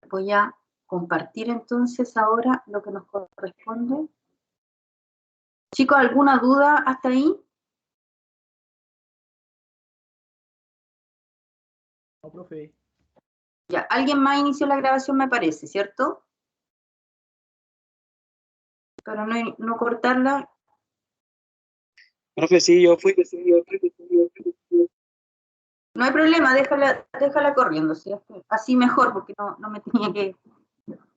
voy a compartir entonces ahora lo que nos corresponde. Chicos, ¿alguna duda hasta ahí? No, profe. Ya, alguien más inició la grabación, me parece, ¿cierto? Para no cortarla. Profe, sí, yo fui. No hay problema, déjala corriendo, ¿sí? Así mejor, porque no me tenía que...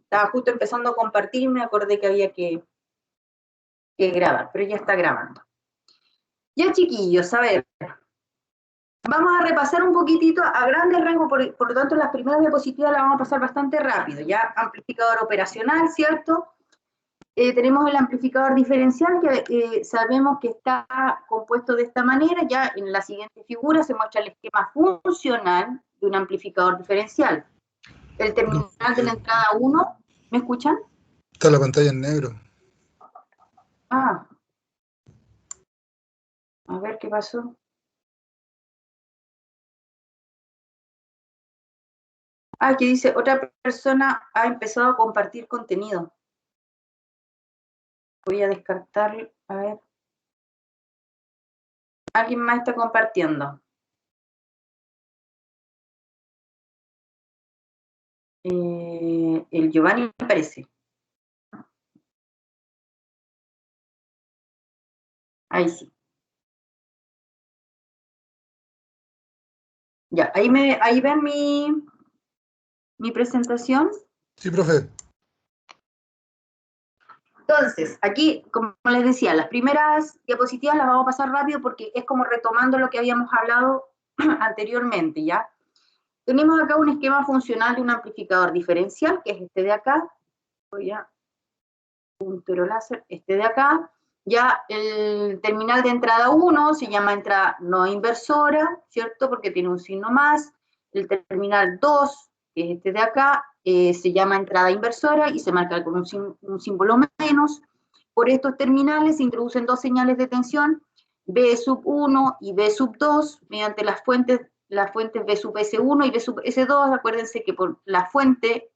Estaba justo empezando a compartir y me acordé que había que grabar, pero ya está grabando. Ya, chiquillos, a ver. Vamos a repasar un poquitito a grandes rasgos, por lo tanto las primeras diapositivas las vamos a pasar bastante rápido. Ya, amplificador operacional, ¿cierto? Tenemos el amplificador diferencial que sabemos que está compuesto de esta manera. Ya en la siguiente figura se muestra el esquema funcional de un amplificador diferencial. El terminal de la entrada 1, ¿me escuchan? Está la pantalla en negro. Ah, a ver qué pasó. Ah, que dice, otra persona ha empezado a compartir contenido. Voy a descartar, a ver. ¿Alguien más está compartiendo? El Giovanni me parece. Ahí sí. Ya, ahí ven mi presentación. Sí, profe. Entonces, aquí, como les decía, las primeras diapositivas las vamos a pasar rápido porque es como retomando lo que habíamos hablado anteriormente, ¿ya? Tenemos acá un esquema funcional de un amplificador diferencial, que es este de acá. Voy a puntero láser, este de acá. Ya el terminal de entrada 1 se llama entrada no inversora, ¿cierto? Porque tiene un signo más. El terminal 2, que es este de acá, se llama entrada inversora y se marca con un símbolo menos. Por estos terminales se introducen dos señales de tensión, B sub 1 y B sub 2, mediante las fuentes B sub S1 y B sub S2. Acuérdense que por la fuente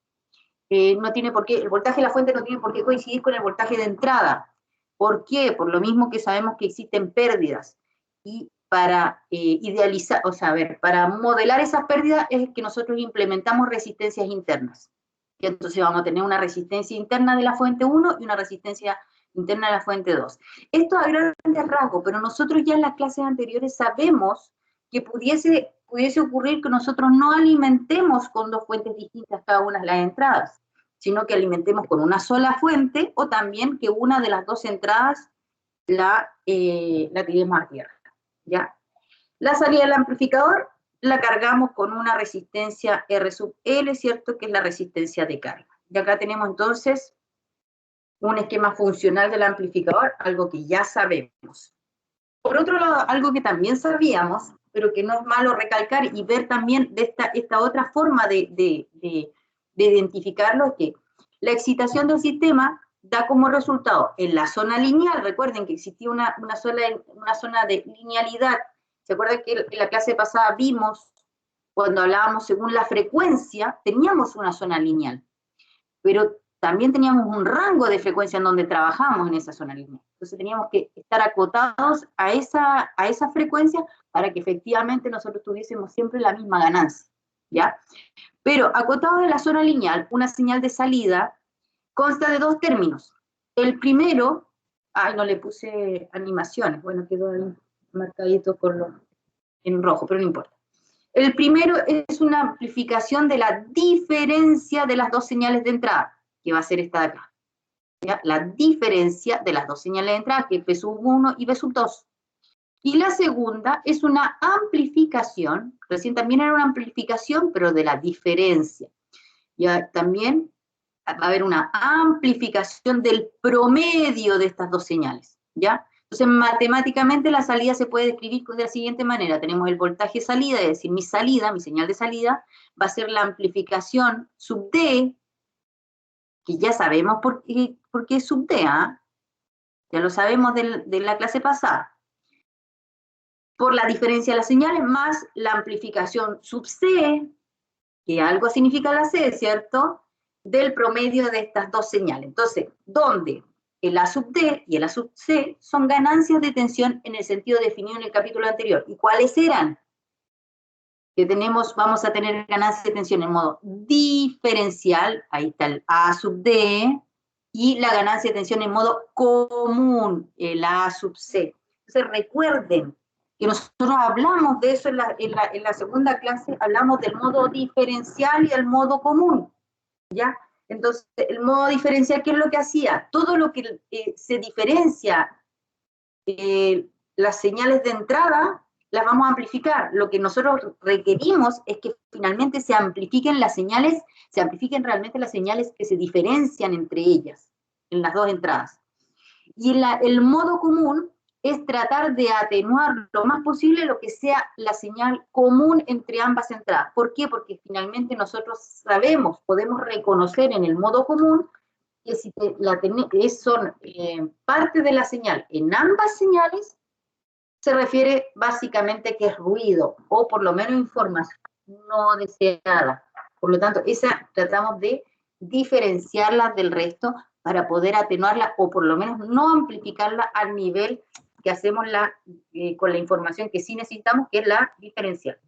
no tiene por qué, el voltaje de la fuente no tiene por qué coincidir con el voltaje de entrada. ¿Por qué? Por lo mismo que sabemos que existen pérdidas. Y para idealizar, o sea, a ver, para modelar esas pérdidas es que nosotros implementamos resistencias internas. Y entonces vamos a tener una resistencia interna de la fuente 1 y una resistencia interna de la fuente 2. Esto a grandes rasgos, pero nosotros ya en las clases anteriores sabemos que pudiese ocurrir que nosotros no alimentemos con dos fuentes distintas cada una de las entradas, sino que alimentemos con una sola fuente o también que una de las dos entradas la tiremos a tierra, ¿ya? La salida del amplificador la cargamos con una resistencia R sub L, ¿cierto? Que es la resistencia de carga. Y acá tenemos entonces un esquema funcional del amplificador, algo que ya sabemos. Por otro lado, algo que también sabíamos, pero que no es malo recalcar y ver también de esta otra forma de identificarlo, es que la excitación del sistema da como resultado en la zona lineal. Recuerden que existía una zona de linealidad. ¿Se acuerdan que en la clase pasada vimos, cuando hablábamos según la frecuencia, teníamos una zona lineal, pero también teníamos un rango de frecuencia en donde trabajábamos en esa zona lineal. Entonces teníamos que estar acotados a esa frecuencia para que efectivamente nosotros tuviésemos siempre la misma ganancia, ¿ya? Pero acotados a la zona lineal, una señal de salida consta de dos términos. El primero, no le puse animaciones, bueno, quedó ahí marcadito en rojo, pero no importa. El primero es una amplificación de la diferencia de las dos señales de entrada, que va a ser esta de acá. ¿Ya? La diferencia de las dos señales de entrada, que es B sub 1 y B sub 2. Y la segunda es una amplificación, recién también era una amplificación, pero de la diferencia. Ya también va a haber una amplificación del promedio de estas dos señales, ¿ya? Entonces, matemáticamente la salida se puede describir de la siguiente manera. Tenemos el voltaje salida, es decir, mi señal de salida, va a ser la amplificación sub D, que ya sabemos por qué es sub D, ¿eh? Ya lo sabemos de la clase pasada. Por la diferencia de las señales, más la amplificación sub C, que algo significa la C, ¿cierto? del promedio de estas dos señales. Entonces, donde el A sub D y el A sub C son ganancias de tensión en el sentido definido en el capítulo anterior. ¿Y cuáles eran? Que vamos a tener ganancias de tensión en modo diferencial, ahí está el A sub D, y la ganancia de tensión en modo común, el A sub C. Entonces recuerden que nosotros hablamos de eso en la segunda clase, hablamos del modo diferencial y el modo común, ¿ya? Entonces, el modo diferencial, ¿qué es lo que hacía? Todo lo que se diferencia, las señales de entrada, las vamos a amplificar. Lo que nosotros requerimos es que finalmente se amplifiquen las señales, se amplifiquen realmente las señales que se diferencian entre ellas, en las dos entradas. Y el modo común es tratar de atenuar lo más posible lo que sea la señal común entre ambas entradas. ¿Por qué? Porque finalmente nosotros sabemos, podemos reconocer en el modo común que si son parte de la señal en ambas señales, se refiere básicamente que es ruido, o por lo menos información no deseada. Por lo tanto, esa tratamos de diferenciarla del resto para poder atenuarla, o por lo menos no amplificarla al nivel que hacemos con la información que sí necesitamos, que es la diferencial.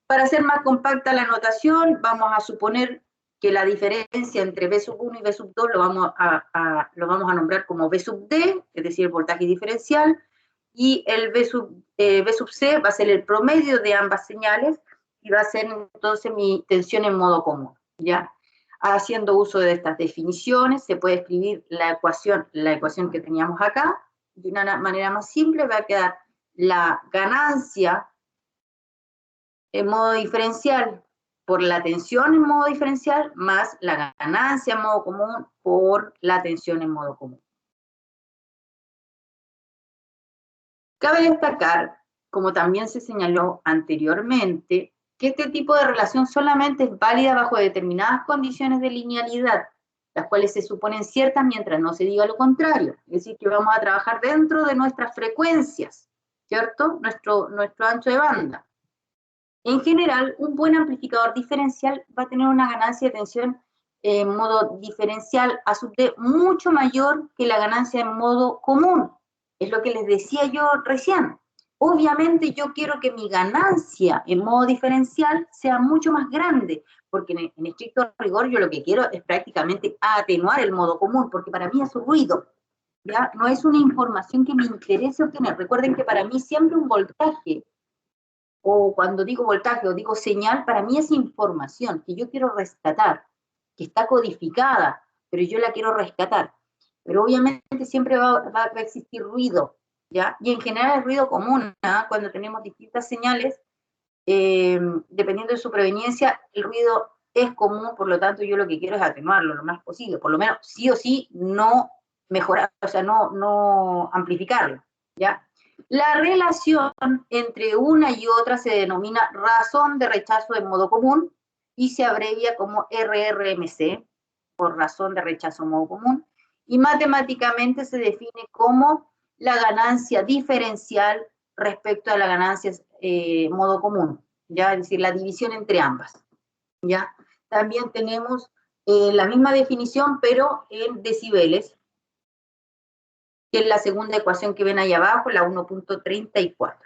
Para hacer más compacta la notación, vamos a suponer que la diferencia entre V sub 1 y V sub 2 lo vamos a nombrar como V sub D, es decir, el voltaje diferencial, y el V sub C va a ser el promedio de ambas señales, y va a ser entonces mi tensión en modo común, ¿ya? Haciendo uso de estas definiciones, se puede escribir la ecuación que teníamos acá, de una manera más simple va a quedar la ganancia en modo diferencial por la tensión en modo diferencial más la ganancia en modo común por la tensión en modo común. Cabe destacar, como también se señaló anteriormente, que este tipo de relación solamente es válida bajo determinadas condiciones de linealidad, las cuales se suponen ciertas mientras no se diga lo contrario. Es decir, que vamos a trabajar dentro de nuestras frecuencias, ¿cierto? Nuestro ancho de banda. En general, un buen amplificador diferencial va a tener una ganancia de tensión en modo diferencial a sub D mucho mayor que la ganancia en modo común. Es lo que les decía yo recién. Obviamente yo quiero que mi ganancia en modo diferencial sea mucho más grande, porque en estricto rigor yo lo que quiero es prácticamente atenuar el modo común, porque para mí es un ruido, ¿ya? No es una información que me interese obtener. Recuerden que para mí siempre un voltaje, o cuando digo voltaje o digo señal, para mí es información que yo quiero rescatar, que está codificada, pero yo la quiero rescatar. Pero obviamente siempre va a existir ruido, ¿ya? Y en general el ruido común, ¿ah? Cuando tenemos distintas señales, dependiendo de su proveniencia, el ruido es común, por lo tanto yo lo que quiero es atenuarlo lo más posible, por lo menos sí o sí no mejorar, o sea, no amplificarlo, ¿ya? La relación entre una y otra se denomina razón de rechazo en modo común y se abrevia como RRMC, por razón de rechazo en modo común, y matemáticamente se define como la ganancia diferencial respecto a la ganancia modo común, ¿ya? Es decir, la división entre ambas, ¿ya? También tenemos la misma definición, pero en decibeles, que es la segunda ecuación que ven ahí abajo, la 1.34.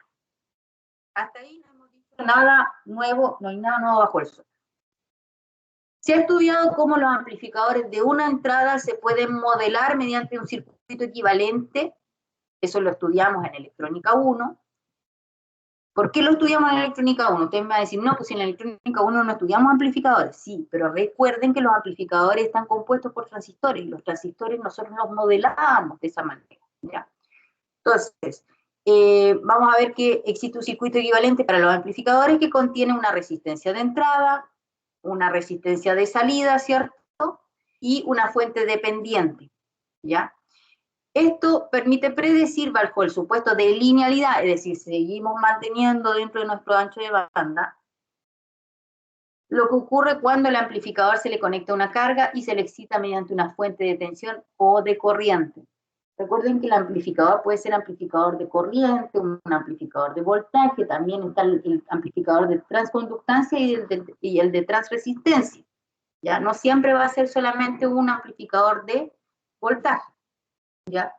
Hasta ahí no hemos dicho nada nuevo, no hay nada nuevo bajo el sol. Se ha estudiado cómo los amplificadores de una entrada se pueden modelar mediante un circuito equivalente. Eso lo estudiamos en electrónica 1. ¿Por qué lo estudiamos en electrónica 1? Ustedes me van a decir, no, pues en electrónica 1 no estudiamos amplificadores. Sí, pero recuerden que los amplificadores están compuestos por transistores, y los transistores nosotros los modelamos de esa manera, ¿ya? Entonces, vamos a ver que existe un circuito equivalente para los amplificadores que contiene una resistencia de entrada, una resistencia de salida, ¿cierto? Y una fuente dependiente, ¿ya? Esto permite predecir bajo el supuesto de linealidad, es decir, seguimos manteniendo dentro de nuestro ancho de banda, lo que ocurre cuando el amplificador se le conecta una carga y se le excita mediante una fuente de tensión o de corriente. Recuerden que el amplificador puede ser amplificador de corriente, un amplificador de voltaje, también está el amplificador de transconductancia y el de transresistencia. ¿Ya? No siempre va a ser solamente un amplificador de voltaje. ¿Ya?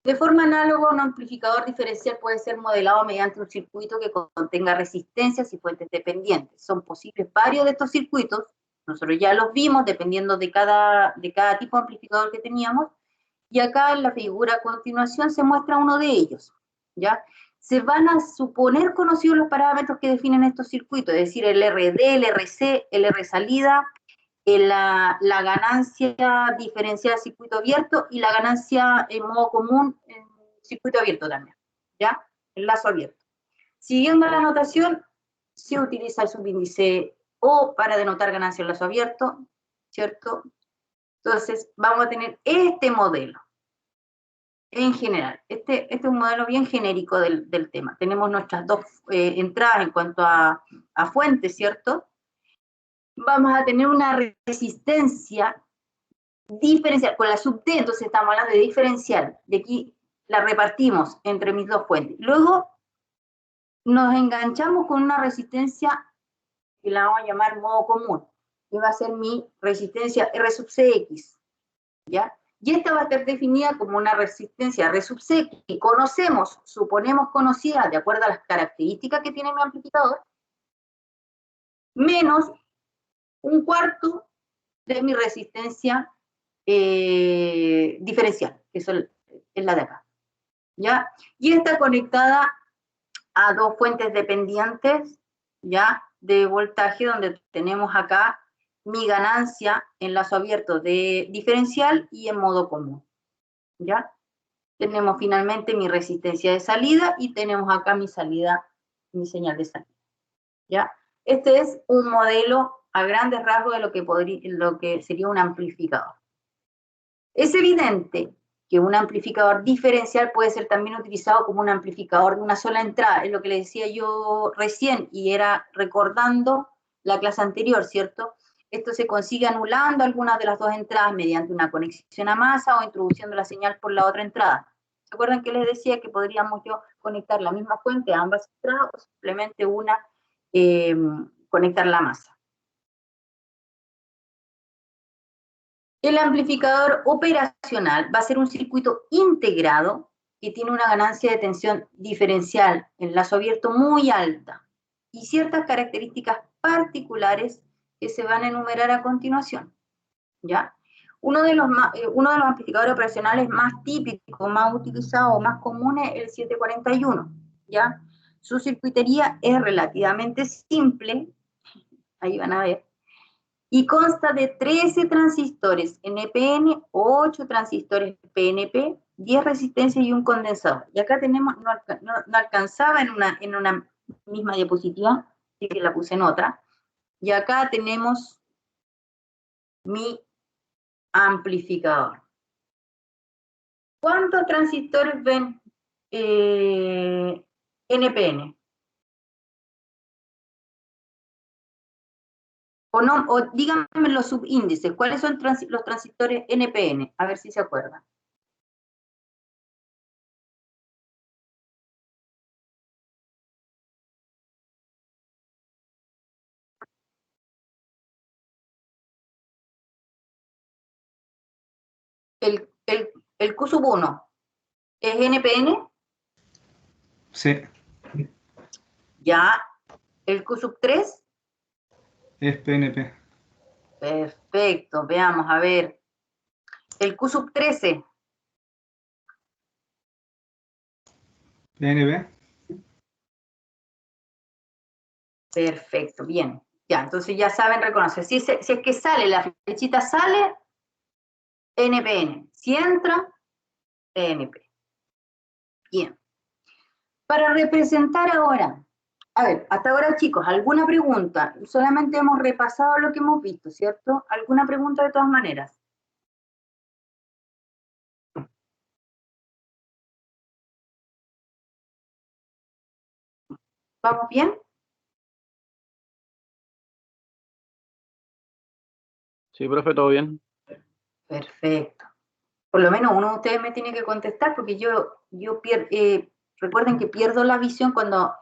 De forma análoga, un amplificador diferencial puede ser modelado mediante un circuito que contenga resistencias y fuentes dependientes. Son posibles varios de estos circuitos, nosotros ya los vimos dependiendo de cada tipo de amplificador que teníamos, y acá en la figura a continuación se muestra uno de ellos, ¿ya? Se van a suponer conocidos los parámetros que definen estos circuitos, es decir, el RD, el RC, el R salida, la ganancia diferencial circuito abierto y la ganancia en modo común en circuito abierto también, ¿ya? El lazo abierto. Siguiendo la notación, se utiliza el subíndice O para denotar ganancia en lazo abierto, ¿cierto? Entonces, vamos a tener este modelo en general. Este es un modelo bien genérico del tema. Tenemos nuestras dos entradas en cuanto a fuentes, ¿cierto? Vamos a tener una resistencia diferencial con la sub D, entonces estamos hablando de diferencial. De aquí la repartimos entre mis dos fuentes. Luego nos enganchamos con una resistencia que la vamos a llamar modo común, que va a ser mi resistencia R sub CX, ¿ya? Y esta va a estar definida como una resistencia R sub C que conocemos, suponemos conocida de acuerdo a las características que tiene mi amplificador, menos un cuarto de mi resistencia diferencial, que es la de acá, ¿ya? Y está conectada a dos fuentes dependientes, ¿ya? De voltaje, donde tenemos acá mi ganancia en lazo abierto de diferencial y en modo común, ¿ya? Tenemos finalmente mi resistencia de salida y tenemos acá mi salida, mi señal de salida, ¿ya? Este es un modelo a grandes rasgos de lo que sería un amplificador. Es evidente que un amplificador diferencial puede ser también utilizado como un amplificador de una sola entrada, es lo que le decía yo recién y era recordando la clase anterior, ¿cierto? Esto se consigue anulando algunas de las dos entradas mediante una conexión a masa o introduciendo la señal por la otra entrada. ¿Se acuerdan que les decía que podríamos yo conectar la misma fuente a ambas entradas o simplemente una conectar la masa? El amplificador operacional va a ser un circuito integrado que tiene una ganancia de tensión diferencial en lazo abierto muy alta y ciertas características particulares que se van a enumerar a continuación, ¿ya? Uno de los amplificadores operacionales más típicos, más utilizados, más comunes es el 741, ¿ya? Su circuitería es relativamente simple, ahí van a ver, y consta de 13 transistores NPN, 8 transistores PNP, 10 resistencias y un condensador. Y acá tenemos, no alcanzaba en una misma diapositiva, así que la puse en otra. Y acá tenemos mi amplificador. ¿Cuántos transistores ven NPN? O díganme los subíndices, ¿cuáles son los transistores NPN? A ver si se acuerdan. El Q sub 1 es NPN, Sí, ya. El Q sub 3, es PNP. perfecto, veamos, a ver. El Q sub 13, PNP. perfecto, bien. Ya, entonces ya saben reconocer. Si es que sale, la flechita sale, NPN. Si entra, PNP. Bien. Para representar ahora, a ver, hasta ahora chicos, ¿alguna pregunta? Solamente hemos repasado lo que hemos visto, ¿cierto? ¿Alguna pregunta de todas maneras? ¿Vamos bien? Sí, profe, todo bien. Perfecto. Por lo menos uno de ustedes me tiene que contestar, porque recuerden que pierdo la visión cuando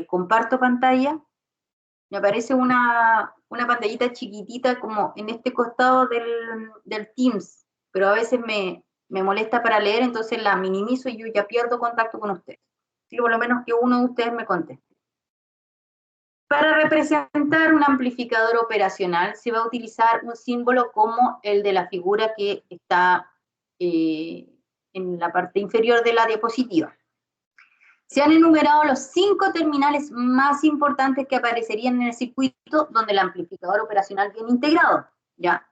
comparto pantalla. Me aparece una pantallita chiquitita como en este costado del Teams, pero a veces me molesta para leer, entonces la minimizo y yo ya pierdo contacto con ustedes. Así que por lo menos que uno de ustedes me conteste. Para representar un amplificador operacional se va a utilizar un símbolo como el de la figura que está en la parte inferior de la diapositiva. Se han enumerado los 5 terminales más importantes que aparecerían en el circuito donde el amplificador operacional viene integrado, ¿ya?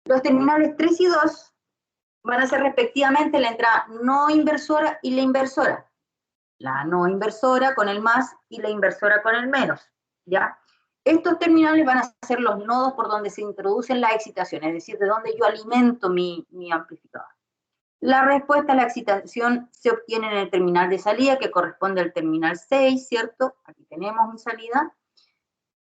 Los terminales 3 y 2 van a ser respectivamente la entrada no inversora y la inversora. La no inversora con el más y la inversora con el menos, ¿ya? Estos terminales van a ser los nodos por donde se introducen las excitaciones, es decir, de donde yo alimento mi amplificador. La respuesta a la excitación se obtiene en el terminal de salida, que corresponde al terminal 6, ¿cierto? Aquí tenemos mi salida.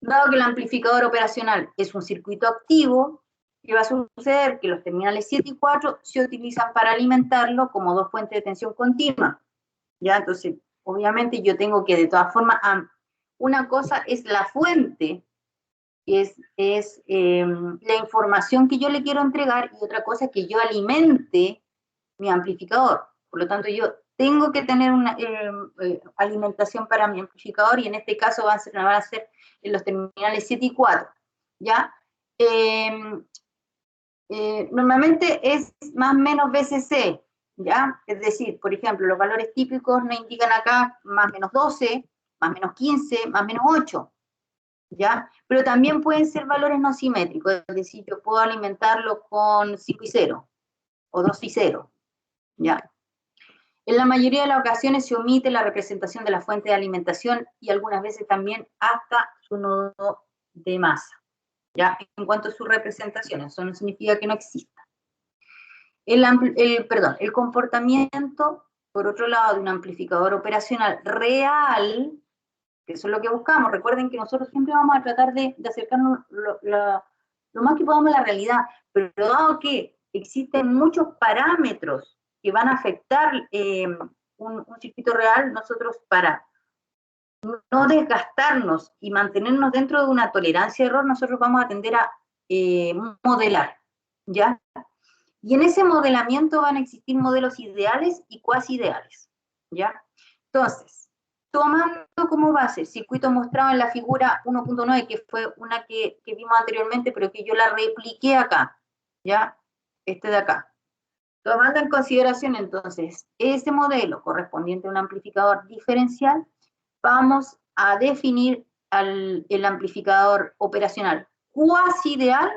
Dado que el amplificador operacional es un circuito activo, ¿qué va a suceder? Que los terminales 7 y 4 se utilizan para alimentarlo como 2 fuentes de tensión continua. ¿Ya? Entonces, obviamente yo tengo que, de todas formas, una cosa es la fuente, que es la información que yo le quiero entregar, y otra cosa es que yo alimente mi amplificador. Por lo tanto, yo tengo que tener una alimentación para mi amplificador, y en este caso van a ser en los terminales 7 y 4. ¿Ya? Normalmente es más o menos VCC, ¿ya? Es decir, por ejemplo, los valores típicos nos indican acá más o menos 12, más o menos 15, más o menos 8, ¿ya? Pero también pueden ser valores no simétricos, es decir, yo puedo alimentarlo con 5 y 0, o 2 y 0, ¿ya? En la mayoría de las ocasiones se omite la representación de la fuente de alimentación y algunas veces también hasta su nodo de masa, ¿ya? En cuanto a su representación, eso no significa que no exista. El comportamiento, por otro lado, de un amplificador operacional real, que eso es lo que buscamos. Recuerden que nosotros siempre vamos a tratar de acercarnos lo más que podamos a la realidad, pero dado que existen muchos parámetros que van a afectar un circuito real, nosotros, para no desgastarnos y mantenernos dentro de una tolerancia de error, nosotros vamos a tender a modelar, ¿ya? Y en ese modelamiento van a existir modelos ideales y cuasi ideales, ¿ya? Entonces, tomando como base el circuito mostrado en la figura 1.9, que fue una que vimos anteriormente, pero que yo la repliqué acá, ¿ya? Este de acá. Tomando en consideración, entonces, ese modelo correspondiente a un amplificador diferencial, vamos a definir el amplificador operacional cuasi ideal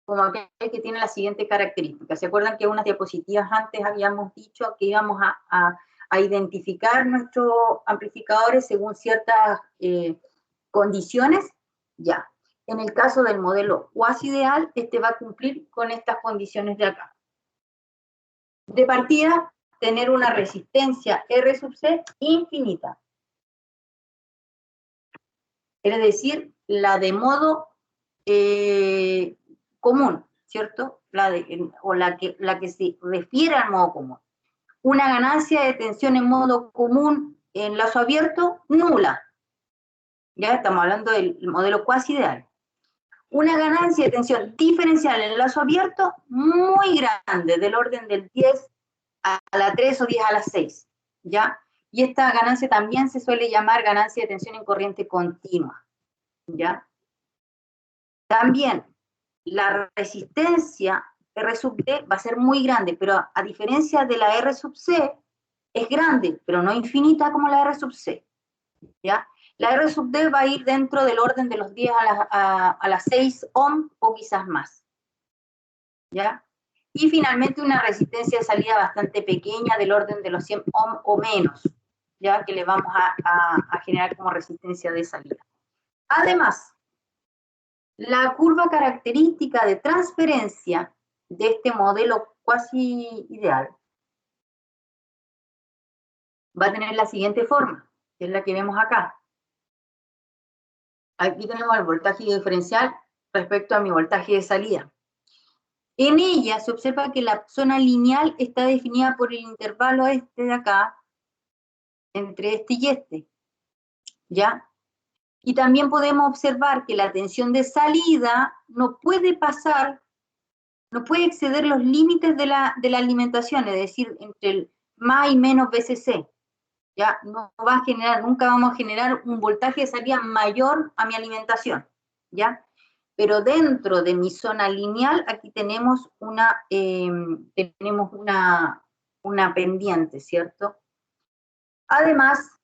como aquel que tiene la siguiente característica. ¿Se acuerdan que unas diapositivas antes habíamos dicho que íbamos a identificar nuestros amplificadores según ciertas condiciones? Ya. En el caso del modelo cuasi ideal, este va a cumplir con estas condiciones de acá. De partida, tener una resistencia R sub C infinita. Es decir, la de modo común, ¿cierto? La que se refiere al modo común. Una ganancia de tensión en modo común en lazo abierto, nula. Ya estamos hablando del modelo cuasi ideal. Una ganancia de tensión diferencial en el lazo abierto muy grande, del orden del 10 a la 3 o 10 a la 6, ¿ya? Y esta ganancia también se suele llamar ganancia de tensión en corriente continua, ¿ya? También la resistencia R sub D va a ser muy grande, pero a diferencia de la R sub C, es grande, pero no infinita como la R sub C, ¿ya? La R sub D va a ir dentro del orden de los 10 a las 6 ohm o quizás más, ¿ya? Y finalmente una resistencia de salida bastante pequeña, del orden de los 100 ohm o menos, ¿ya? Que le vamos a generar como resistencia de salida. Además, la curva característica de transferencia de este modelo cuasi ideal va a tener la siguiente forma, que es la que vemos acá. Aquí tenemos el voltaje diferencial respecto a mi voltaje de salida. En ella se observa que la zona lineal está definida por el intervalo este de acá, entre este y este, ¿ya? Y también podemos observar que la tensión de salida no puede pasar, no puede exceder los límites de la alimentación, es decir, entre el más y menos VCC. Ya no va a generar, nunca vamos a generar un voltaje de salida mayor a mi alimentación, ¿ya? Pero dentro de mi zona lineal, aquí tenemos una pendiente, ¿cierto? Además,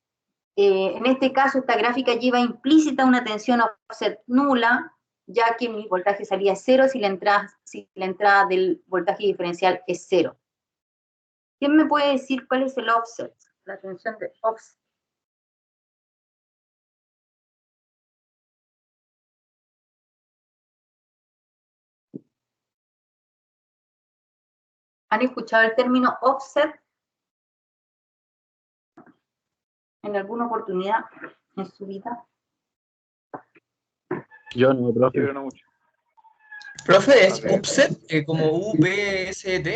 en este caso, esta gráfica lleva implícita una tensión offset nula, ya que mi voltaje de salida es cero si la entrada del voltaje diferencial es cero. ¿Quién me puede decir cuál es el offset? La tensión de offset. ¿Han escuchado el término offset en alguna oportunidad en su vida? Yo no, profe. Pero no mucho. Profe, ¿es upset? ¿Como UPST?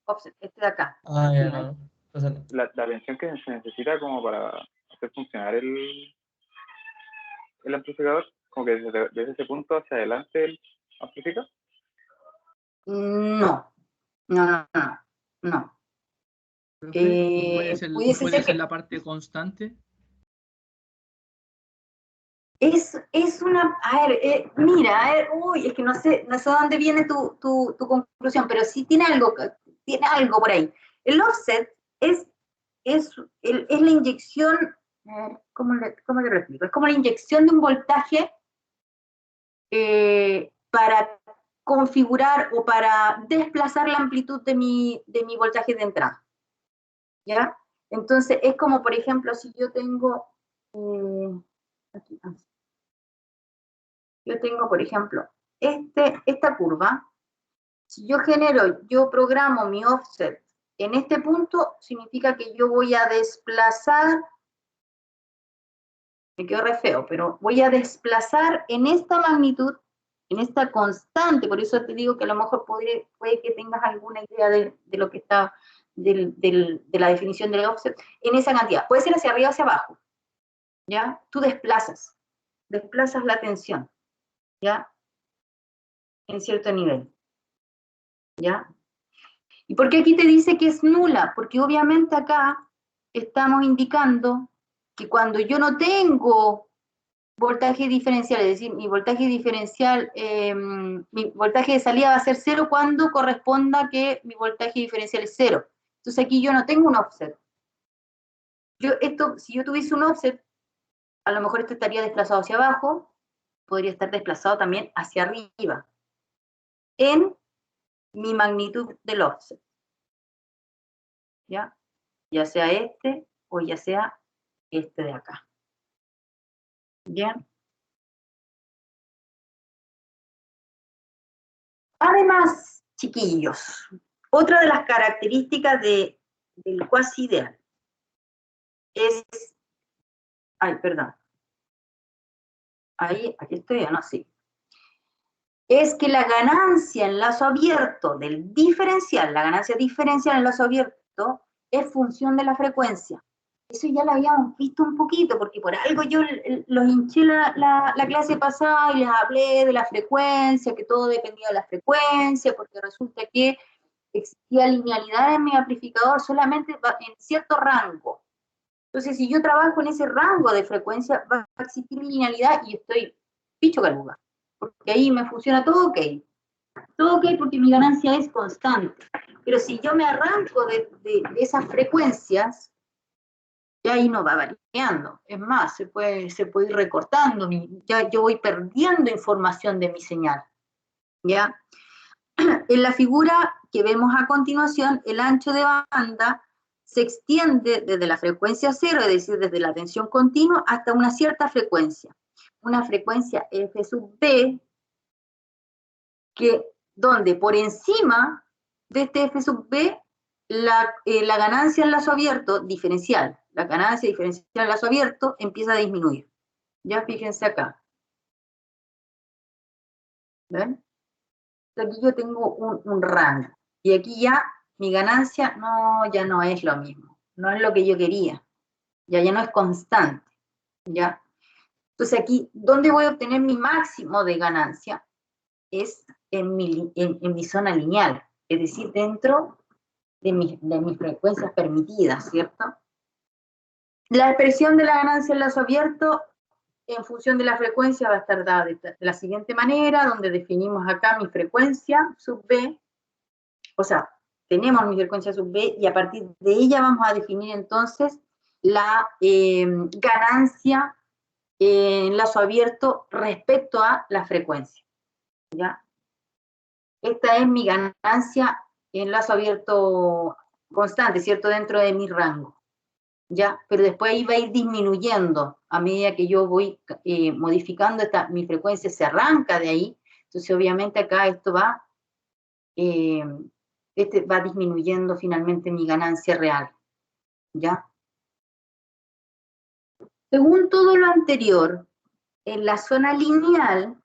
Offset, este de acá. Ah, ya no. La tensión que se necesita como para hacer funcionar el amplificador, como que desde ese punto hacia adelante el amplifica. No. ¿Puede Pudiese ser ser la parte constante? Es una, a ver, mira, uy, es que no sé dónde viene tu conclusión, pero sí tiene algo por ahí. El offset es la inyección, ¿cómo te lo explico? Es como la inyección de un voltaje para configurar o para desplazar la amplitud de mi voltaje de entrada, ¿ya? Entonces, es como, por ejemplo, si yo tengo, por ejemplo, esta curva, si yo programo mi offset en este punto, significa que yo voy a desplazar, me quedó re feo, pero voy a desplazar en esta magnitud, en esta constante, por eso te digo que a lo mejor puede que tengas alguna idea de lo que está, de la definición del offset, en esa cantidad. Puede ser hacia arriba o hacia abajo, ¿ya? Tú desplazas la tensión, ¿ya? En cierto nivel, ¿ya? ¿Y por qué aquí te dice que es nula? Porque obviamente acá estamos indicando que cuando yo no tengo voltaje diferencial, es decir, mi voltaje diferencial, mi voltaje de salida va a ser cero cuando corresponda que mi voltaje diferencial es cero. Entonces aquí yo no tengo un offset. Si yo tuviese un offset, a lo mejor esto estaría desplazado hacia abajo, podría estar desplazado también hacia arriba, en mi magnitud del offset. ¿Ya? Ya sea este o ya sea este de acá. ¿Bien? Además, chiquillos, otra de las características del quasi ideal es, perdón, aquí estoy, ¿o no? Sí. Es que la ganancia en lazo abierto del diferencial, la ganancia diferencial en lazo abierto es función de la frecuencia. Eso ya lo habíamos visto un poquito, porque por algo yo los hinché la clase pasada y les hablé de la frecuencia, que todo dependía de la frecuencia, porque resulta que existía linealidad en mi amplificador solamente en cierto rango. Entonces, si yo trabajo en ese rango de frecuencia, va a existir linealidad y estoy picho caluga, porque ahí me funciona todo ok. Todo ok porque mi ganancia es constante. Pero si yo me arranco de esas frecuencias, ya ahí no va variando. Es más, se puede ir recortando. Ya yo voy perdiendo información de mi señal. ¿Ya? En la figura que vemos a continuación, el ancho de banda se extiende desde la frecuencia cero, es decir, desde la tensión continua, hasta una cierta frecuencia. Una frecuencia f sub b, donde por encima de este f sub b, la ganancia en lazo abierto diferencial, la ganancia diferencial en lazo abierto empieza a disminuir. Ya fíjense acá. ¿Ven? Aquí yo tengo un rango. Y aquí ya mi ganancia ya no es lo mismo. No es lo que yo quería. Ya no es constante. ¿Ya? Entonces aquí, ¿dónde voy a obtener mi máximo de ganancia? Es en mi zona lineal. Es decir, dentro de mis frecuencias permitidas, ¿cierto? La expresión de la ganancia en lazo abierto en función de la frecuencia va a estar dada de la siguiente manera, donde definimos acá mi frecuencia sub B, o sea, tenemos mi frecuencia sub B y a partir de ella vamos a definir entonces la ganancia en lazo abierto respecto a la frecuencia, ¿ya? Esta es mi ganancia en lazo abierto constante, ¿cierto? Dentro de mi rango. ¿Ya? Pero después ahí va a ir disminuyendo a medida que yo voy modificando mi frecuencia, se arranca de ahí, entonces obviamente acá esto va, va disminuyendo finalmente mi ganancia real, ¿ya? Según todo lo anterior, en la zona lineal,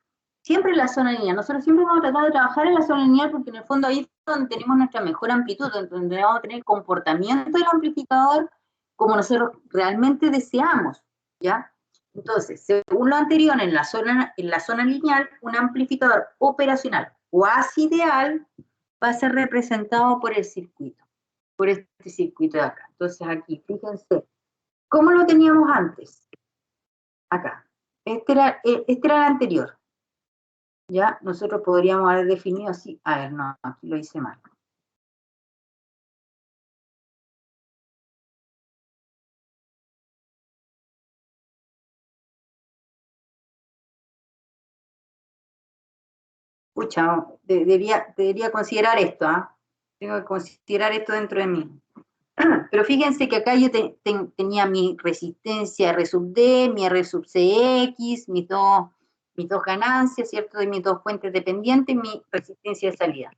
siempre en la zona lineal, nosotros siempre vamos a tratar de trabajar en la zona lineal porque en el fondo ahí es donde tenemos nuestra mejor amplitud, donde vamos a tener el comportamiento del amplificador como nosotros realmente deseamos, ¿ya? Entonces, según lo anterior, en la zona lineal, un amplificador operacional cuasi ideal va a ser representado por el circuito, por este circuito de acá. Entonces aquí, fíjense, ¿cómo lo teníamos antes? Acá. Este era el anterior. ¿Ya? Nosotros podríamos haber definido así. A ver, no, aquí lo hice mal. Pucha, debería considerar esto, ¿ah? Tengo que considerar esto dentro de mí. Pero fíjense que acá yo tenía mi resistencia R sub D, mi R sub CX, mis dos ganancias, ¿cierto? De mis dos fuentes dependientes, mi resistencia de salida.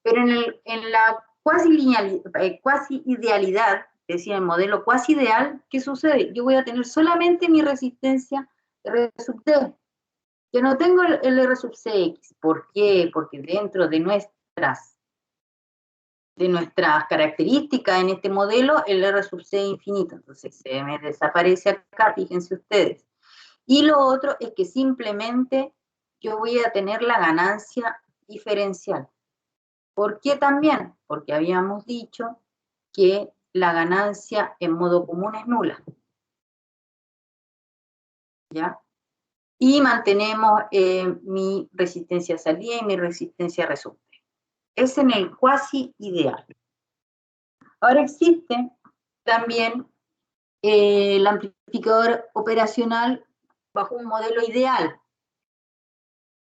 Pero en la cuasi idealidad, es decir, el modelo cuasi ideal, ¿qué sucede? Yo voy a tener solamente mi resistencia R sub D. Yo no tengo el R sub CX. ¿Por qué? Porque dentro de nuestras características en este modelo, el R sub C es infinito. Entonces se me desaparece acá, fíjense ustedes. Y lo otro es que simplemente yo voy a tener la ganancia diferencial. ¿Por qué también? Porque habíamos dicho que la ganancia en modo común es nula. ¿Ya? Y mantenemos mi resistencia a salida y mi resistencia a resulte. Es en el cuasi ideal. Ahora existe también el amplificador operacional bajo un modelo ideal.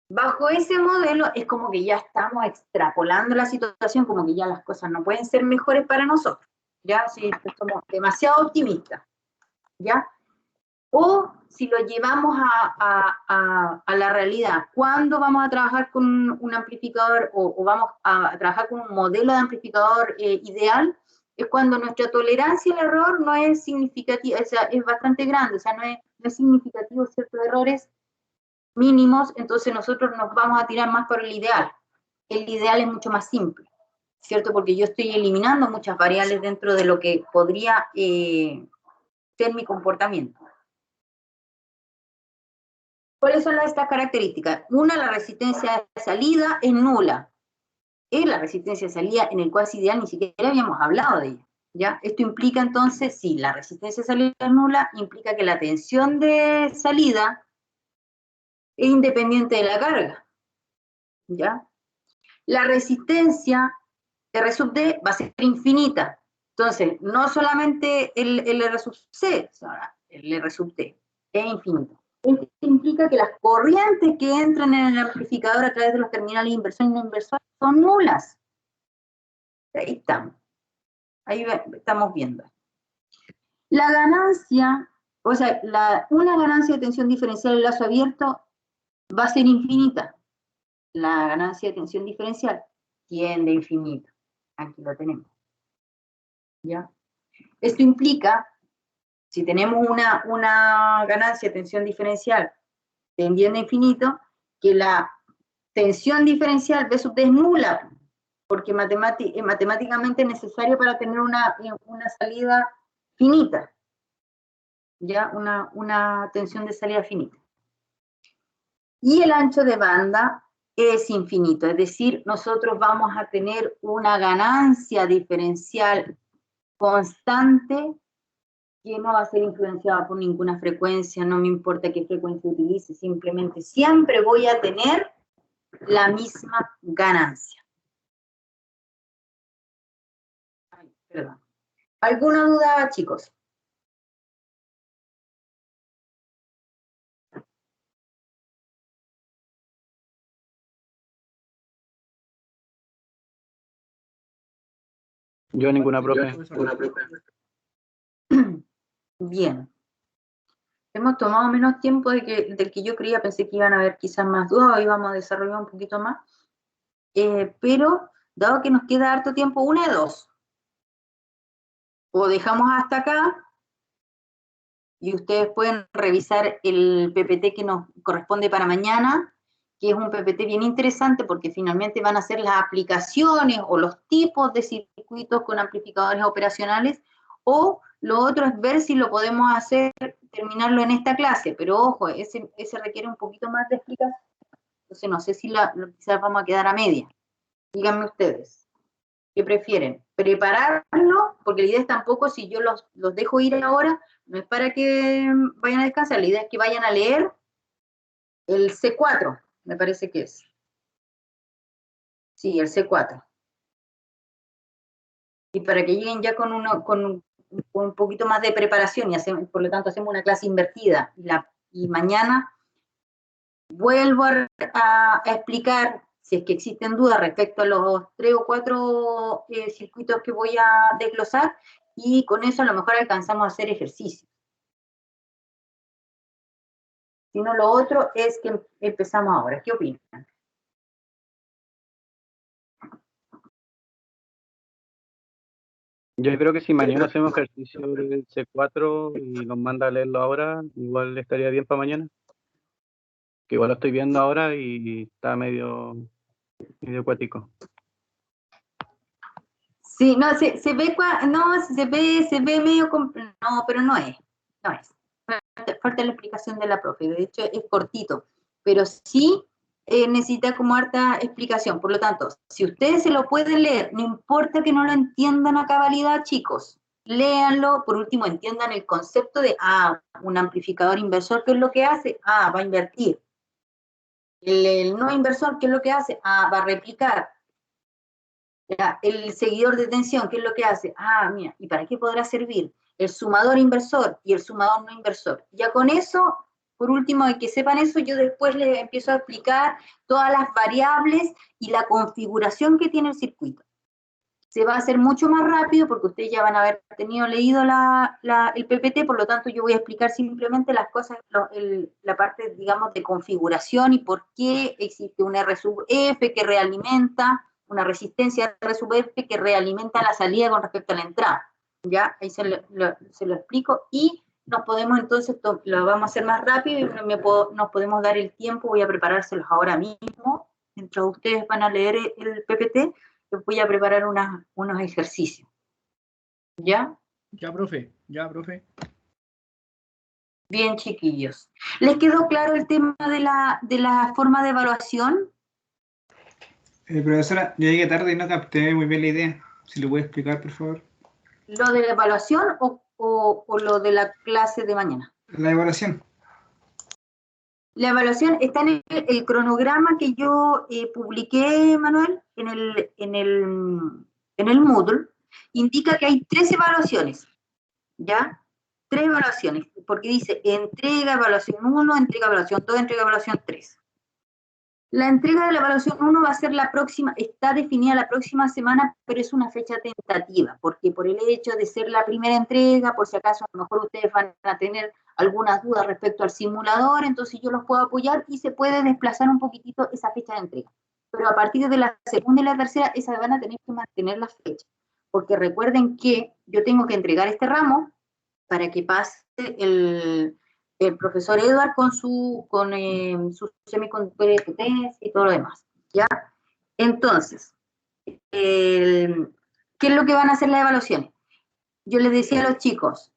Bajo ese modelo es como que ya estamos extrapolando la situación, como que ya las cosas no pueden ser mejores para nosotros. ¿Ya? Si somos demasiado optimistas. ¿Ya? O si lo llevamos a la realidad, ¿cuándo vamos a trabajar con un amplificador o vamos a trabajar con un modelo de amplificador ideal? Es cuando nuestra tolerancia al error no es significativa, o sea, es bastante grande, o sea, no es significativo ciertos errores mínimos, entonces nosotros nos vamos a tirar más por el ideal. El ideal es mucho más simple, ¿cierto? Porque yo estoy eliminando muchas variables dentro de lo que podría ser mi comportamiento. ¿Cuáles son estas características? Una, la resistencia de salida es nula. Es la resistencia de salida en el cuasi ideal, ni siquiera habíamos hablado de ella. ¿Ya? Esto implica entonces, si la resistencia de salida es nula, implica que la tensión de salida es independiente de la carga. ¿Ya? La resistencia R sub D va a ser infinita. Entonces, no solamente el R sub C, el R sub D es infinito. Esto implica que las corrientes que entran en el amplificador a través de los terminales inversor y no inversor son nulas. Ahí estamos. Ahí estamos viendo. La ganancia, o sea, una ganancia de tensión diferencial en lazo abierto va a ser infinita. La ganancia de tensión diferencial tiende a infinito. Aquí lo tenemos. ¿Ya? Esto implica, si tenemos una ganancia de tensión diferencial tendiendo a infinito, que la tensión diferencial B sub D es nula, porque matemáticamente es necesario para tener una salida finita, ya, una tensión de salida finita. Y el ancho de banda es infinito, es decir, nosotros vamos a tener una ganancia diferencial constante que no va a ser influenciada por ninguna frecuencia, no me importa qué frecuencia utilice, simplemente siempre voy a tener la misma ganancia. Ay, perdón. ¿Alguna duda, chicos? Yo ninguna, profe. Bien. Hemos tomado menos tiempo del que yo creía, pensé que iban a haber quizás más dudas, o íbamos a desarrollar un poquito más, pero dado que nos queda harto tiempo, una de dos. O dejamos hasta acá, y ustedes pueden revisar el PPT que nos corresponde para mañana, que es un PPT bien interesante porque finalmente van a ser las aplicaciones o los tipos de circuitos con amplificadores operacionales, o lo otro es ver si lo podemos hacer, terminarlo en esta clase, pero ojo, ese requiere un poquito más de explicación, entonces no sé si quizás vamos a quedar a media. Díganme ustedes, ¿qué prefieren? ¿Prepararlo? Porque la idea es tampoco, si yo los dejo ir ahora, no es para que vayan a descansar, la idea es que vayan a leer el C4, me parece que es. Sí, el C4. Y para que lleguen ya con un poquito más de preparación, y por lo tanto hacemos una clase invertida. Y mañana vuelvo a explicar, si es que existen dudas respecto a los 3 o 4 circuitos que voy a desglosar, y con eso a lo mejor alcanzamos a hacer ejercicio. Si no, lo otro es que empezamos ahora. ¿Qué opinan? Yo creo que si mañana hacemos ejercicio del C4 y nos manda a leerlo ahora, igual estaría bien para mañana. Que igual lo estoy viendo ahora y está medio acuático. Sí, no, se ve medio, no, pero no es. Falta la explicación de la profe, de hecho es cortito, pero sí necesita como harta explicación. Por lo tanto, si ustedes se lo pueden leer, no importa que no lo entiendan a cabalidad, chicos, léanlo. Por último, entiendan el concepto de, un amplificador inversor, ¿qué es lo que hace? Va a invertir. El no inversor, ¿qué es lo que hace? Va a replicar. El seguidor de tensión, ¿qué es lo que hace? Mira, ¿y para qué podrá servir? El sumador inversor y el sumador no inversor. Ya con eso, por último, de que sepan eso, yo después les empiezo a explicar todas las variables y la configuración que tiene el circuito. Se va a hacer mucho más rápido porque ustedes ya van a haber leído el PPT, por lo tanto yo voy a explicar simplemente las cosas, la parte, digamos, de configuración y por qué existe un R sub F que realimenta, una resistencia R sub F que realimenta la salida con respecto a la entrada. ¿Ya? Ahí se lo explico, y nos podemos entonces, lo vamos a hacer más rápido y nos podemos dar el tiempo. Voy a preparárselos ahora mismo, mientras ustedes van a leer el PPT, les voy a preparar unos ejercicios. ¿Ya? Ya, profe, ya, profe. Bien, chiquillos. ¿Les quedó claro el tema de la forma de evaluación? Profesora, yo llegué tarde y no capté muy bien la idea. Si lo puede explicar, por favor. ¿Lo de la evaluación o lo de la clase de mañana? La evaluación. La evaluación está en el cronograma que yo publiqué, Manuel, en el Moodle. Indica que hay 3 evaluaciones, ¿ya? 3 evaluaciones, porque dice entrega, evaluación 1, entrega, evaluación 2, entrega, evaluación 3. La entrega de la evaluación 1 va a ser la próxima, está definida la próxima semana, pero es una fecha tentativa, porque por el hecho de ser la primera entrega, por si acaso a lo mejor ustedes van a tener algunas dudas respecto al simulador, entonces yo los puedo apoyar y se puede desplazar un poquitito esa fecha de entrega. Pero a partir de la segunda y la tercera, esas van a tener que mantener la fecha, porque recuerden que yo tengo que entregar este ramo para que pase el profesor Edward con sus semiconductores de test y todo lo demás, ¿ya? Entonces, ¿qué es lo que van a hacer las evaluaciones? Yo les decía a los chicos,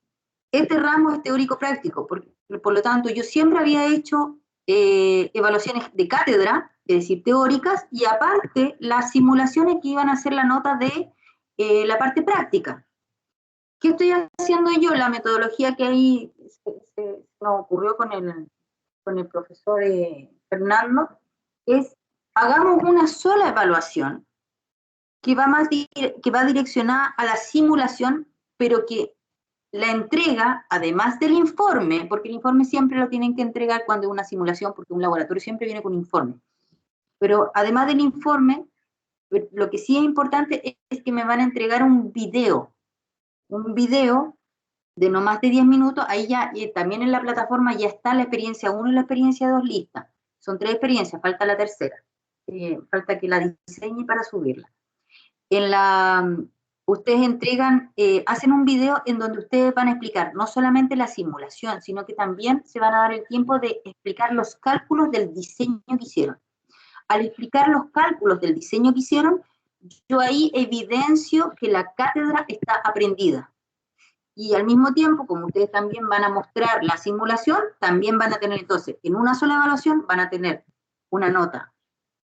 este ramo es teórico-práctico, por lo tanto, yo siempre había hecho evaluaciones de cátedra, es decir, teóricas, y aparte las simulaciones que iban a hacer la nota de la parte práctica. ¿Qué estoy haciendo yo? La metodología que ahí nos ocurrió con el profesor Fernando es, hagamos una sola evaluación que va direccionada a la simulación, pero que la entrega, además del informe, porque el informe siempre lo tienen que entregar cuando es una simulación, porque un laboratorio siempre viene con informe, pero además del informe, lo que sí es importante es que me van a entregar un video de no más de 10 minutos, ahí ya, y también en la plataforma ya está la experiencia 1 y la experiencia 2 lista. Son 3 experiencias, falta la tercera. Falta que la diseñe para subirla. Ustedes entregan, hacen un video en donde ustedes van a explicar no solamente la simulación, sino que también se van a dar el tiempo de explicar los cálculos del diseño que hicieron. Al explicar los cálculos del diseño que hicieron, yo ahí evidencio que la cátedra está aprendida. Y al mismo tiempo, como ustedes también van a mostrar la simulación, también van a tener entonces, en una sola evaluación, van a tener una nota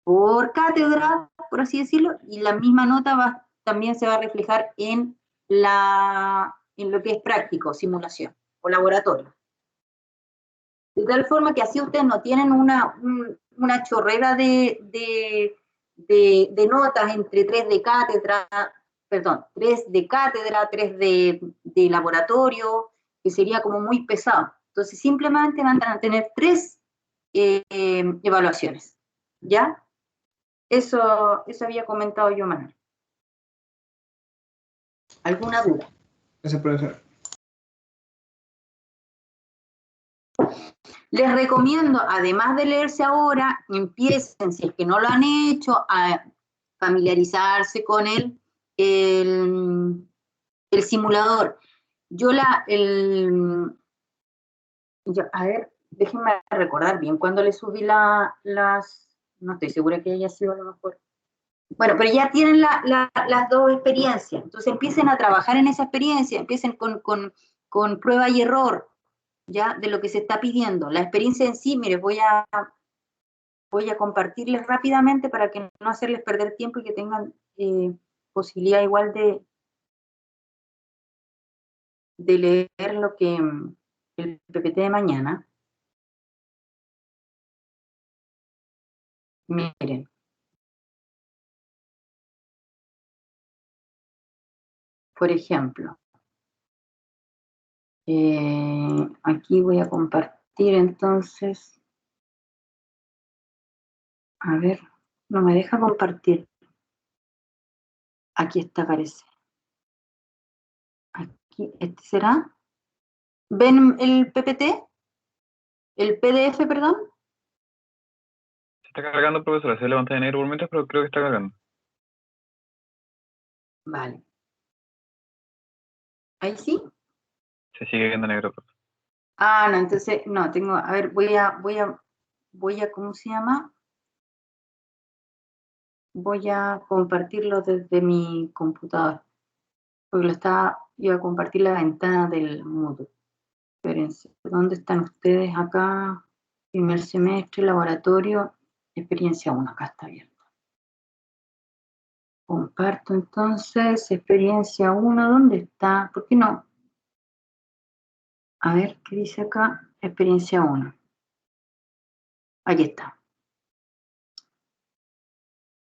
por cátedra, por así decirlo, y la misma nota también se va a reflejar en lo que es práctico, simulación o laboratorio. De tal forma que así ustedes no tienen una chorrera de notas entre 3 de cátedra, 3 de laboratorio, que sería como muy pesado. Entonces simplemente van a tener 3 evaluaciones, ¿ya? Eso había comentado yo, Manuel. ¿Alguna duda? Gracias, profesor. Les recomiendo, además de leerse ahora, empiecen, si es que no lo han hecho, a familiarizarse con el simulador. A ver, déjenme recordar bien, cuando le subí no estoy segura que haya sido a lo mejor. Bueno, pero ya tienen las 2 experiencias, entonces empiecen a trabajar en esa experiencia, empiecen con prueba y error, ya, de lo que se está pidiendo. La experiencia en sí, mire, voy a compartirles rápidamente para que no hacerles perder tiempo y que tengan posibilidad igual de leer lo que el PPT de mañana. Miren. Por ejemplo, aquí voy a compartir entonces. A ver, no me deja compartir. Aquí está, parece. Aquí, ¿este será? ¿Ven el PPT? ¿El PDF, perdón? Se está cargando, profesora. Se levanta de negro por momentos, pero creo que está cargando. Vale. ¿Ahí sí? Se sigue viendo negro, profesor. Ah, no, entonces, no, tengo, a ver, voy a, ¿cómo se llama? Voy a compartirlo desde mi computador, porque iba a compartir la ventana del Moodle. Espérense, ¿dónde están ustedes acá? Primer semestre, laboratorio, experiencia 1, acá está abierto. Comparto entonces, experiencia 1, ¿dónde está? ¿Por qué no? A ver, ¿qué dice acá? Experiencia 1. Aquí está.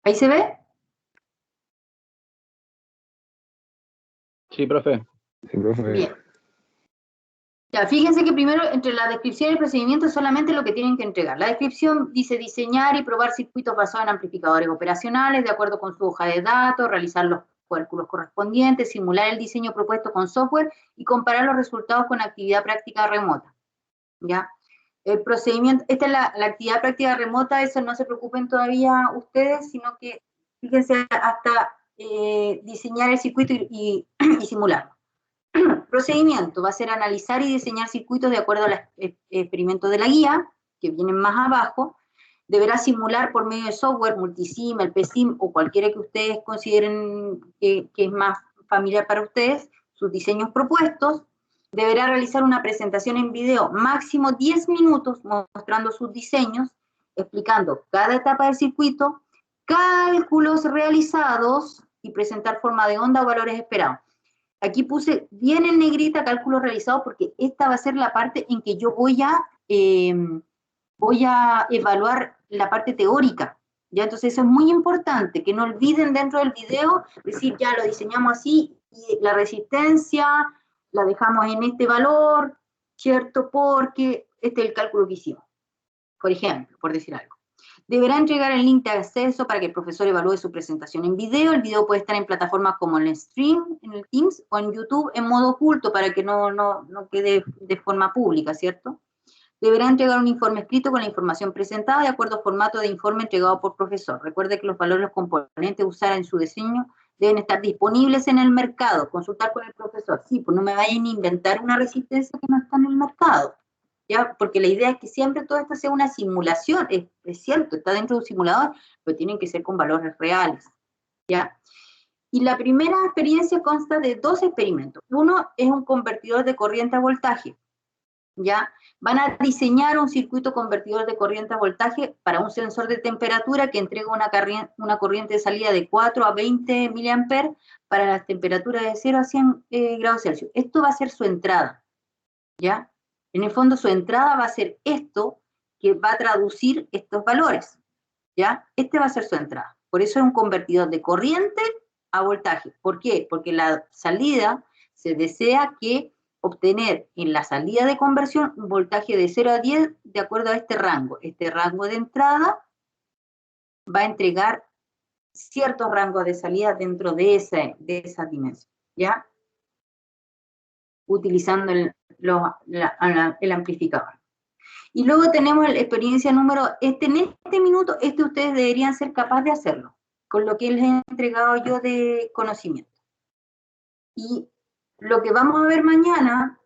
¿Ahí se ve? Sí, profe. Sí, profe. Bien. Ya, fíjense que primero entre la descripción y el procedimiento es solamente lo que tienen que entregar. La descripción dice diseñar y probar circuitos basados en amplificadores operacionales de acuerdo con su hoja de datos, realizar los cálculos correspondientes, simular el diseño propuesto con software y comparar los resultados con actividad práctica remota. ¿Ya? El procedimiento, esta es la actividad práctica remota, eso no se preocupen todavía ustedes, sino que fíjense hasta diseñar el circuito y simularlo. Procedimiento va a ser analizar y diseñar circuitos de acuerdo a los experimentos de la guía, que vienen más abajo. Deberá simular por medio de software, Multisim, el PSIM o cualquiera que ustedes consideren que es más familiar para ustedes, sus diseños propuestos. Deberá realizar una presentación en video, máximo 10 minutos, mostrando sus diseños, explicando cada etapa del circuito, cálculos realizados y presentar forma de onda o valores esperados. Aquí puse bien en negrita cálculos realizados porque esta va a ser la parte en que yo voy a evaluar la parte teórica. ¿Ya? Entonces eso es muy importante, que no olviden dentro del video decir ya lo diseñamos así y la resistencia la dejamos en este valor, ¿cierto? Porque este es el cálculo que hicimos, por ejemplo, por decir algo. Deberá entregar el link de acceso para que el profesor evalúe su presentación en video. El video puede estar en plataformas como el Stream, en el Teams, o en YouTube en modo oculto para que no quede de forma pública, ¿cierto? Deberá entregar un informe escrito con la información presentada de acuerdo al formato de informe entregado por profesor. Recuerde que los valores, los componentes a usar en su diseño deben estar disponibles en el mercado. Consultar con el profesor. Sí, pues no me vayan a inventar una resistencia que no está en el mercado. ¿Ya? Porque la idea es que siempre todo esto sea una simulación, es cierto, está dentro de un simulador, pero tienen que ser con valores reales, ¿ya? Y la primera experiencia consta de 2 experimentos. Uno es un convertidor de corriente a voltaje, ¿ya? Van a diseñar un circuito convertidor de corriente a voltaje para un sensor de temperatura que entrega una corriente de salida de 4 a 20 mA para las temperaturas de 0 a 100 grados Celsius. Esto va a ser su entrada, ¿ya? En el fondo su entrada va a ser esto, que va a traducir estos valores, ¿ya? Este va a ser su entrada. Por eso es un convertidor de corriente a voltaje. ¿Por qué? Porque la salida se desea que obtener en la salida de conversión un voltaje de 0 a 10 de acuerdo a este rango. Este rango de entrada va a entregar ciertos rangos de salida dentro de esa dimensión, ¿ya? Utilizando el amplificador. Y luego tenemos la experiencia número, en este minuto, ustedes deberían ser capaces de hacerlo, con lo que les he entregado yo de conocimiento. Y lo que vamos a ver mañana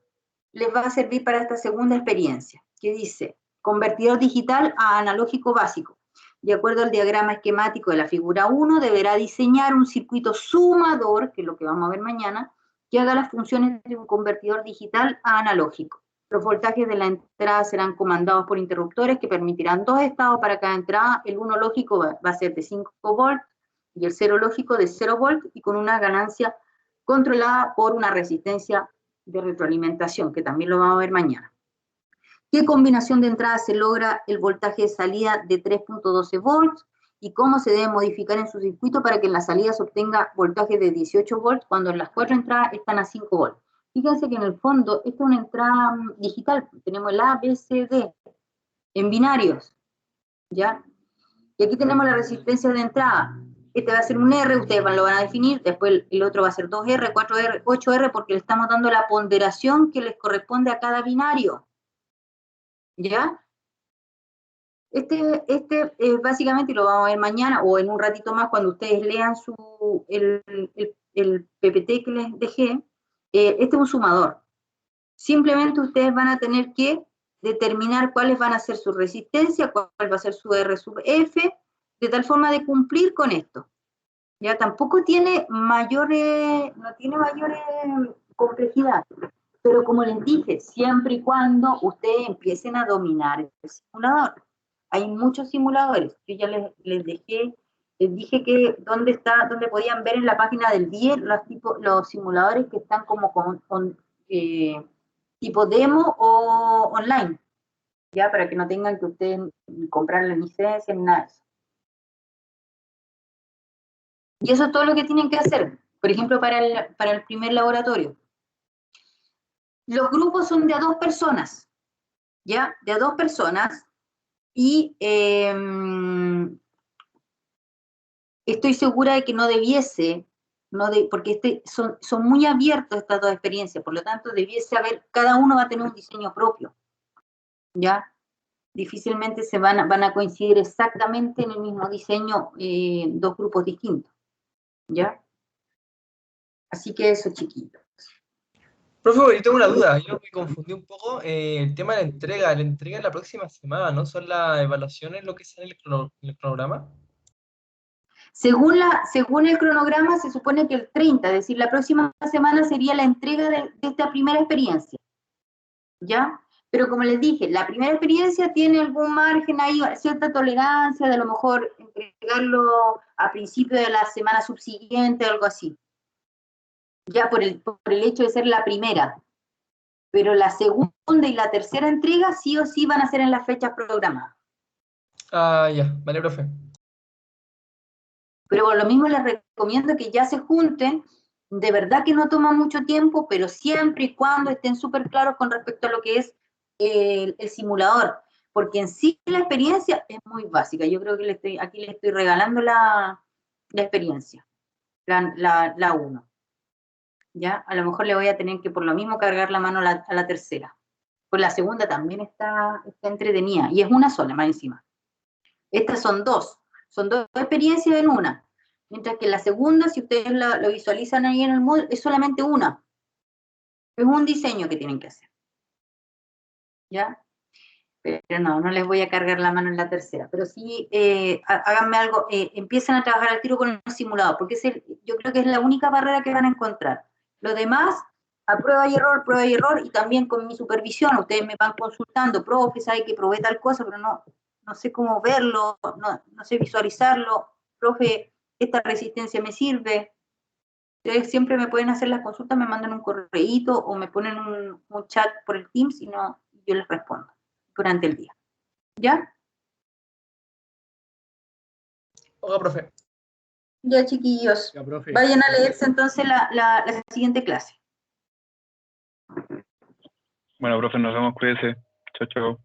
les va a servir para esta segunda experiencia, que dice, convertidor digital a analógico básico. De acuerdo al diagrama esquemático de la figura 1, deberá diseñar un circuito sumador, que es lo que vamos a ver mañana, que haga las funciones de un convertidor digital a analógico. Los voltajes de la entrada serán comandados por interruptores que permitirán 2 estados para cada entrada. El 1 lógico va a ser de 5 volts y el 0 lógico de 0 volts y con una ganancia controlada por una resistencia de retroalimentación, que también lo vamos a ver mañana. ¿Qué combinación de entradas se logra el voltaje de salida de 3.12 volts? Y cómo se debe modificar en su circuito para que en la salida se obtenga voltaje de 18 volts cuando en las 4 entradas están a 5 volts. Fíjense que en el fondo, esta es una entrada digital, tenemos el A, B, C, D, en binarios, ¿ya? Y aquí tenemos la resistencia de entrada. Este va a ser un R, ustedes lo van a definir, después el otro va a ser 2R, 4R, 8R, porque le estamos dando la ponderación que les corresponde a cada binario, ¿ya? Básicamente, y lo vamos a ver mañana, o en un ratito más, cuando ustedes lean el PPT que les dejé, este es un sumador. Simplemente ustedes van a tener que determinar cuáles van a ser su resistencia, cuál va a ser su R sub F, de tal forma de cumplir con esto. Ya tampoco tiene mayores complejidad, pero como les dije, siempre y cuando ustedes empiecen a dominar el simulador. Hay muchos simuladores, yo ya les dije que dónde podían ver en la página del BIE los simuladores que están como tipo demo o online, ya para que no tengan que ustedes comprar la licencia ni nada de eso. Y eso es todo lo que tienen que hacer, por ejemplo, para el primer laboratorio. Los grupos son de a 2 personas, ¿ya? De a 2 personas, y estoy segura de que no debiese, porque son muy abiertos estas 2 experiencias, por lo tanto debiese haber, cada uno va a tener un diseño propio, ¿ya? Difícilmente se van a coincidir exactamente en el mismo diseño 2 grupos distintos, ¿ya? Así que eso, chiquitos. Profe, yo tengo una duda, yo me confundí un poco. El tema de la entrega es la próxima semana, ¿no? ¿Son las evaluaciones lo que sale en el cronograma? Según el cronograma, se supone que el 30, es decir, la próxima semana sería la entrega de esta primera experiencia, ¿ya? Pero como les dije, la primera experiencia tiene algún margen ahí, cierta tolerancia de a lo mejor entregarlo a principio de la semana subsiguiente o algo así, ya por el hecho de ser la primera. Pero la segunda y la tercera entrega sí o sí van a ser en las fechas programadas. Ah, ya, vale, profe. Pero por lo mismo les recomiendo que ya se junten, de verdad que no toma mucho tiempo, pero siempre y cuando estén súper claros con respecto a lo que es el simulador, porque en sí la experiencia es muy básica. Yo creo que aquí le estoy regalando la experiencia, la 1. ¿Ya? A lo mejor le voy a tener que por lo mismo cargar la mano a la tercera. Pues la segunda también está entretenida, y es una sola más encima. Estas son dos experiencias en una. Mientras que la segunda, si ustedes lo visualizan ahí en el Moodle, es solamente una. Es un diseño que tienen que hacer. ¿Ya? Pero no les voy a cargar la mano en la tercera. Pero sí, háganme algo, empiecen a trabajar al tiro con el simulador, porque yo creo que es la única barrera que van a encontrar. Lo demás, a prueba y error, y también con mi supervisión. Ustedes me van consultando, profe, sabe que probé tal cosa, pero no sé cómo verlo, no sé visualizarlo. Profe, esta resistencia me sirve. Ustedes siempre me pueden hacer las consultas, me mandan un correíto o me ponen un chat por el Teams y yo les respondo durante el día. ¿Ya? Oiga, profe. Ya, chiquillos. Ya, profe. Vayan a leerse entonces la siguiente clase. Bueno, profe, nos vemos, cuídese. Chao, chao.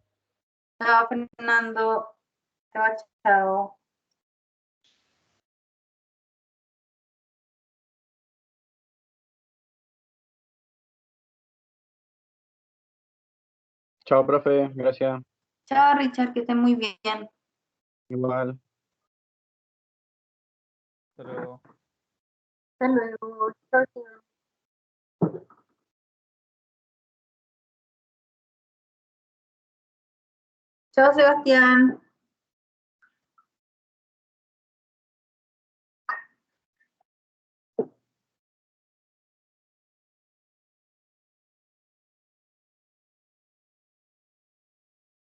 Chao, Fernando. Chao, chao. Chao, profe, gracias. Chao, Richard, que estén muy bien. Igual. Hasta luego. Hasta luego. Chao, chao. Chao, Sebastián.